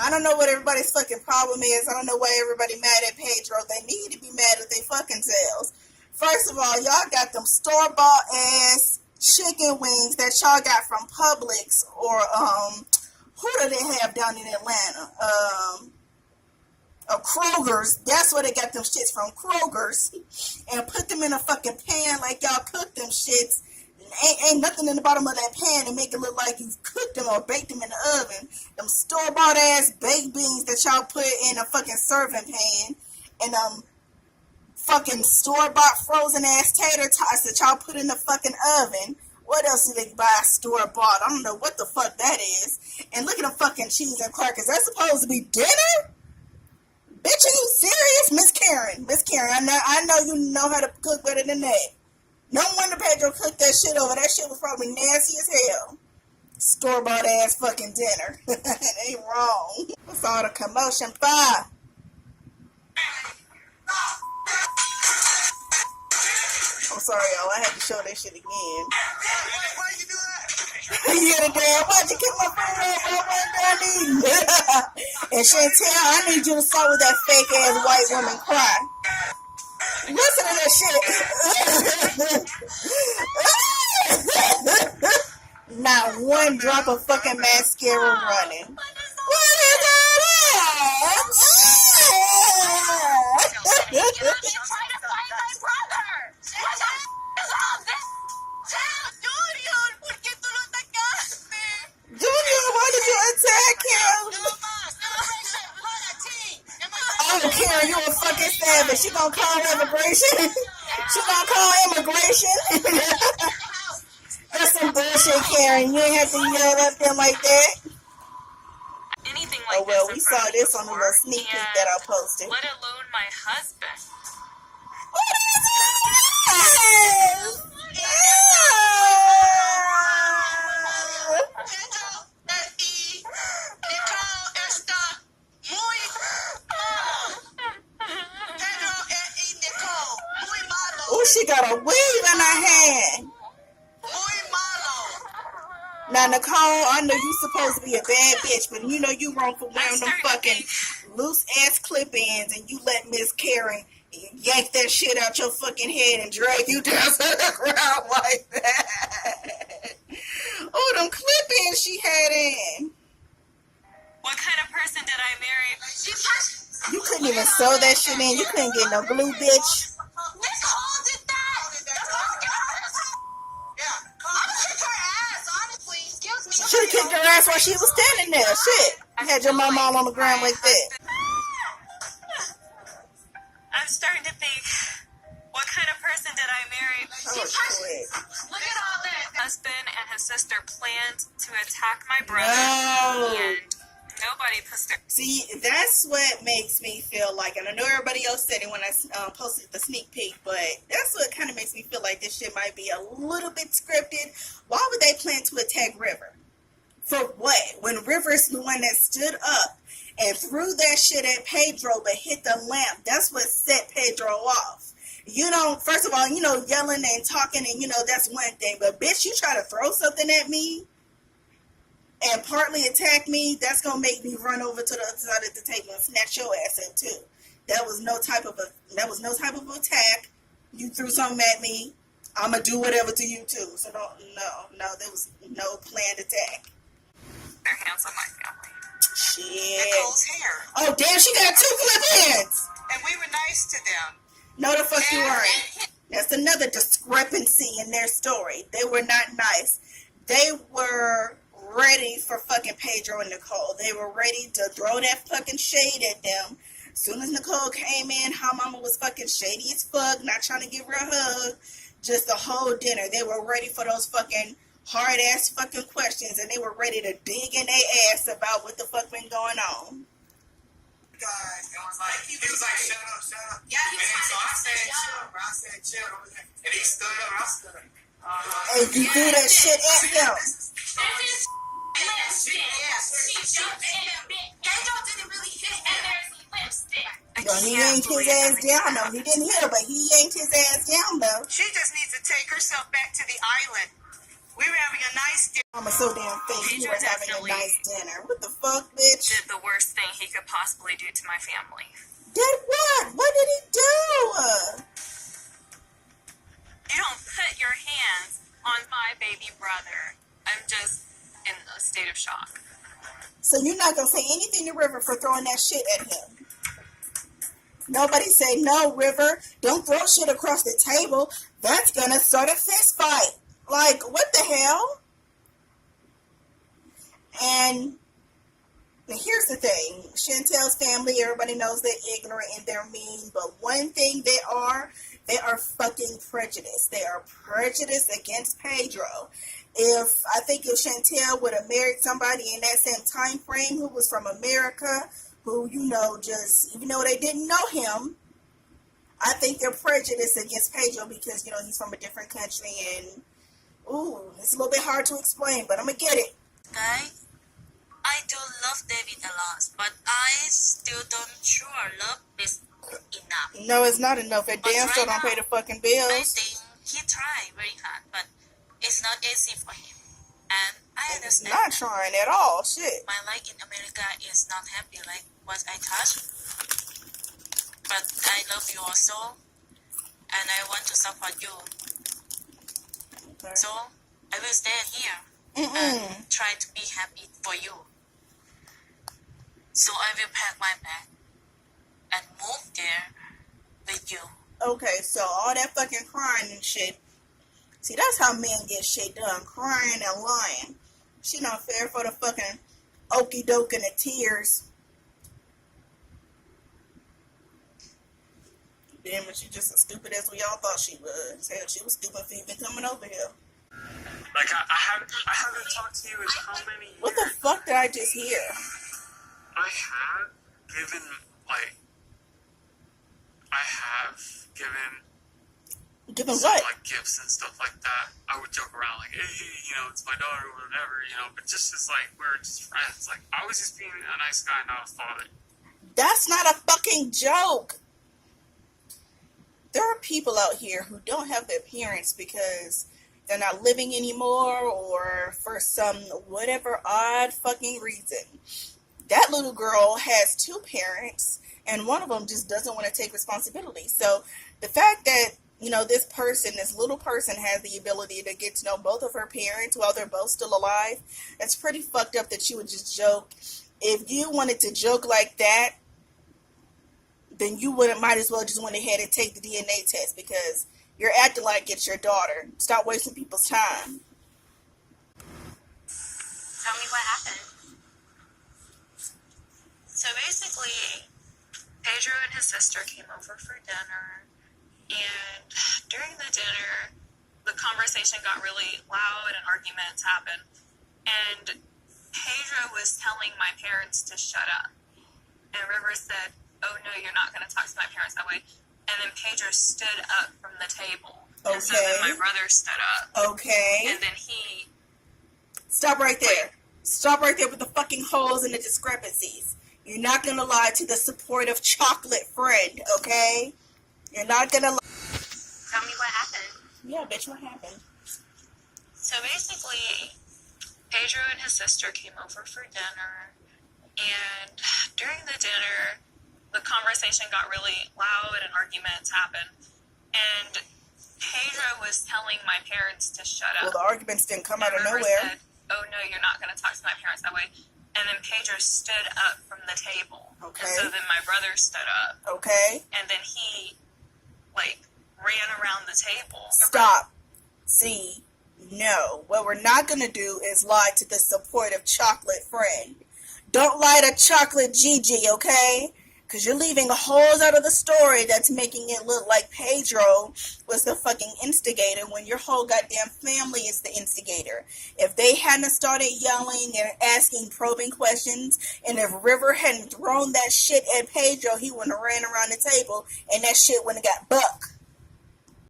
I don't know what everybody's fucking problem is. I don't know why everybody mad at Pedro. They need to be mad at their fucking selves. First of all, y'all got them store-bought ass chicken wings that y'all got from Publix or who do they have down in Atlanta? Kroger's. That's where they got them shits from, Kroger's, and put them in a fucking pan like y'all cook them shits. Ain't nothing in the bottom of that pan to make it look like you cooked them or baked them in the oven. Them store-bought ass baked beans that y'all put in a fucking serving pan, and fucking store-bought frozen ass tater tots that y'all put in the fucking oven. What else do they buy store-bought? I don't know what the fuck that is. And look at them fucking cheese and crackers. That's supposed to be dinner? Bitch, are you serious? Miss Karen, I know you know how to cook better than that. No wonder Pedro cooked that shit over. That shit was probably nasty as hell. Store-bought ass fucking dinner. It ain't wrong. What's all the commotion for? I'm sorry, y'all. I had to show that shit again. Why you do that? Yeah, the damn. Why'd you keep my phone up? And Chantel, I need you to start with that fake ass white woman cry. Listen to that shit. Not one drop of fucking mascara running. What is that? Junior, why did you attack him? Oh, Karen, you a fucking savage. She gonna call immigration? She gonna call immigration? That's some bullshit, Karen. You ain't have to yell at them like that. Anything like oh, well, this we saw this on the little sneak peek that I posted. Let alone my husband. What is this? Oh, she got a weave in her hand. Now, Nicole, I know you supposed to be a bad bitch, but you know you wrong for wearing them fucking loose ass clip-ins, and you let Miss Karen yank that shit out your fucking head and drag you down to the ground like that. Oh, them clip-ins she had in. What kind of person did I marry? You couldn't even sew that shit in. You couldn't get no glue, bitch. She should have kicked her ass while she was standing there. Shit. You had your mama all on the ground like that. I'm starting to think, what kind of person did I marry? Look at all that. My husband and his sister planned to attack my brother. No. And nobody posted. See, that's what makes me feel like, and I know everybody else said it when I posted the sneak peek, but that's what kind of makes me feel like this shit might be a little bit scripted. Why would they plan to attack River? For what? When River's the one that stood up and threw that shit at Pedro but hit the lamp, that's what set Pedro off. You know, first of all, you know, yelling and talking and, you know, that's one thing. But, bitch, you try to throw something at me and partly attack me, that's going to make me run over to the other side of the table and snatch your ass up, too. That was no type of attack. You threw something at me. I'm going to do whatever to you, too. So, no, there was no planned attack. Their hands on my family. Shit. Nicole's hair. Oh, damn, she got 2 clip-ins. And we were nice to them. No, the fuck you weren't. That's another discrepancy in their story. They were not nice. They were ready for fucking Pedro and Nicole. They were ready to throw that fucking shade at them. As soon as Nicole came in, her mama was fucking shady as fuck, not trying to give her a hug. Just the whole dinner. They were ready for those fucking hard-ass fucking questions, and they were ready to dig in their ass about what the fuck been going on. Guys, it was like, shut up. Yeah, he was I said, chill. And he stood up, I stood up. And you threw that shit at him. He yanked his ass down, though. He didn't hit her, but he yanked his ass down, though. She just needs to take herself back to the island. We were having a nice dinner. I'm so damn fake. You were having a nice dinner. What the fuck, bitch? Did the worst thing could possibly do to my family. Did what? What did he do? You don't put your hands on my baby brother. I'm just in a state of shock. So you're not going to say anything to River for throwing that shit at him? Nobody say, no, River, don't throw shit across the table. That's going to start a fist fight. Like, what the hell? And here's the thing. Chantel's family, everybody knows they're ignorant and they're mean. But one thing they are fucking prejudiced. They are prejudiced against Pedro. I think if Chantel would have married somebody in that same time frame who was from America, who, just, even though they didn't know him, I think they're prejudiced against Pedro because, he's from a different country and, it's a little bit hard to explain, but I'm going to get it. Okay? I do love David a lot, but I still don't sure love is enough. No, it's not enough. It damn sure don't pay the fucking bills. I think he tried very hard, but it's not easy for him. And I understand. Not trying at all. Shit. My life in America is not happy like what I touched. But I love you also. And I want to support you. Okay. So I will stay here and try to be happy for you. So I will pack my bag and move there with you. Okay, so all that fucking crying and shit. See, that's how men get shit done. Crying and lying. She not fair for the fucking okey doke and the tears. Damn, but she just as stupid as we all thought she was. Hell, she was stupid for even coming over here. Like, I haven't talked to you in how many years? What the fuck did I just hear? I have given Given some, what? like, gifts and stuff like that. I would joke around, like, hey, it's my daughter or whatever, but just as, like, we're just friends. Like, I was just being a nice guy, not a father. That's not a fucking joke. There are people out here who don't have their parents because they're not living anymore or for some whatever odd fucking reason. That little girl has two parents and one of them just doesn't want to take responsibility. So the fact that, this little person has the ability to get to know both of her parents while they're both still alive, that's pretty fucked up that you would just joke. If you wanted to joke like that, then you might as well just went ahead and take the DNA test because you're acting like it's your daughter. Stop wasting people's time. Tell me what happened. So basically, Pedro and his sister came over for dinner, and during the dinner, the conversation got really loud and arguments happened, and Pedro was telling my parents to shut up, and River said, oh no, you're not going to talk to my parents that way, and then Pedro stood up from the table, and so then my brother stood up, Okay. and then he... Stop right there. Stop right there with the fucking holes and the discrepancies. You're not going to lie to the supportive chocolate friend, okay? You're not going to lie. Tell me what happened. Yeah, bitch, what happened? So basically, Pedro and his sister came over for dinner, and during the dinner, the conversation got really loud and arguments happened, and Pedro was telling my parents to shut up. Well, the arguments didn't come out of River nowhere. said, oh no, you're not going to talk to my parents that way. And then Pedro stood up from the table. Okay. And so then my brother stood up. Okay. And then he, ran around the table. Stop. See, no. What we're not going to do is lie to the supportive chocolate friend. Don't lie to chocolate Gigi, okay? Because you're leaving holes out of the story that's making it look like Pedro was the fucking instigator when your whole goddamn family is the instigator. If they hadn't started yelling and asking probing questions, and if River hadn't thrown that shit at Pedro, he wouldn't have ran around the table and that shit wouldn't have got buck.